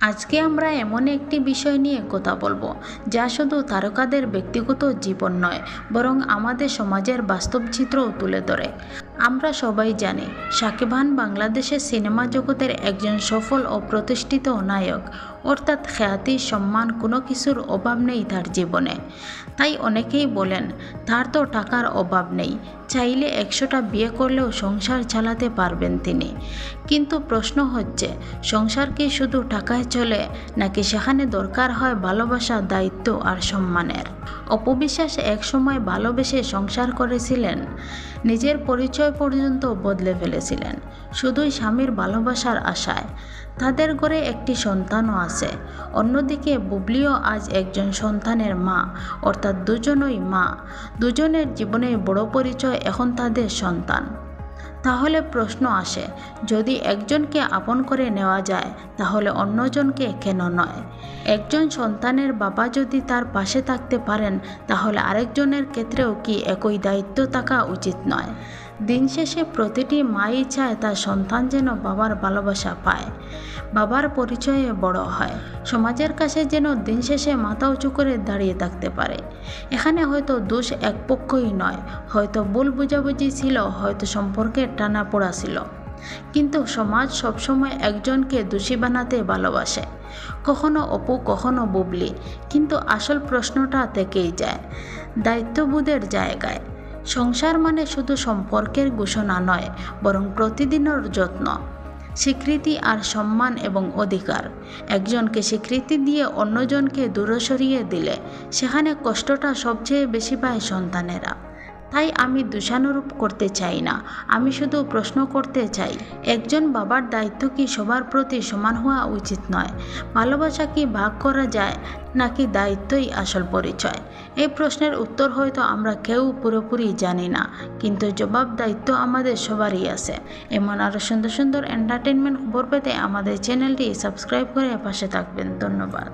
আজকে আমরা এমন একটি বিষয় নিয়ে কথা বলবো যা শুধু তারকাদের ব্যক্তিগত জীবন নয়, বরং আমাদের সমাজের বাস্তব চিত্রও তুলে ধরে। আমরা সবাই জানি শাকিব খান বাংলাদেশের সিনেমা জগতের একজন সফল ও প্রতিষ্ঠিত নায়ক, অর্থাৎ খ্যাতি সম্মান কোনো কিছুর অভাব নেই তার জীবনে। তাই অনেকেই বলেন তার তো টাকার অভাব নেই, চাইলে 100টা বিয়ে করলেও সংসার চালাতে পারবেন তিনি। কিন্তু প্রশ্ন হচ্ছে, সংসার কি শুধু টাকায় চলে, নাকি সেখানে দরকার হয় ভালোবাসা, দায়িত্ব আর সম্মানের? অপু বিশ্বাস একসময় ভালোবেসে সংসার করেছিলেন, নিজের পরিচয় পর্যন্ত বদলে ফেলেছিলেন শুধুই স্বামীর ভালোবাসার আশায়। তাদের ঘরে একটি সন্তানও আছে। অন্যদিকে বুবলিও আজ একজন সন্তানের মা, অর্থাৎ দুজনই মা। দুজনের জীবনের বড় পরিচয় এখন তাদের সন্তান। তাহলে প্রশ্ন আসে, যদি একজনকে আপন করে নেওয়া যায় তাহলে অন্যজনকে কেন নয়? একজন সন্তানের বাবা যদি তার পাশে থাকতে পারেন, তাহলে আরেকজনের ক্ষেত্রেও কি একই দায়িত্ব থাকা উচিত নয়? দিন শেষে প্রতিটি মাই চায় তার সন্তান যেন বাবার ভালোবাসা পায়, বাবার পরিচয়ে বড় হয়, সমাজের কাছে যেন দিন শেষে মাথা উঁচু করে দাঁড়িয়ে থাকতে পারে। এখানে হয়তো দোষ এক পক্ষই নয়, হয়তো ভুল বোঝাবুঝি ছিল, হয়তো সম্পর্কের টানাপোড়া ছিল। কিন্তু সমাজ সবসময় একজনকে দোষী বানাতে ভালোবাসে, কখনো অপু, কখনো বুবলি। কিন্তু আসল প্রশ্নটা থেকেই যায় দায়িত্ববোধের জায়গায়। সংসার মানে শুধু সম্পর্কের ঘোষণা নয়, বরং প্রতিদিনের যত্ন, স্বীকৃতি আর সম্মান এবং অধিকার। একজনকে স্বীকৃতি দিয়ে অন্যজনকে দূরে সরিয়ে দিলে সেখানে কষ্টটা সবচেয়ে বেশি পায় সন্তানেরা। তাই আমি দোষারোপ করতে চাই না, আমি শুধু প্রশ্ন করতে চাই, একজন বাবার দায়িত্ব কি সবার প্রতি সমান হওয়া উচিত নয়? ভালোবাসা কি ভাগ করা যায়, নাকি দায়িত্বই আসল পরিচয়? এই প্রশ্নের উত্তর হয়তো আমরা কেউ পুরোপুরি জানি না, কিন্তু জবাব দায়িত্ব আমাদের সবারই আছে। এমন আরও সুন্দর সুন্দর এন্টারটেনমেন্ট খবর পেতে আমাদের চ্যানেলটি সাবস্ক্রাইব করে পাশে থাকবেন। ধন্যবাদ।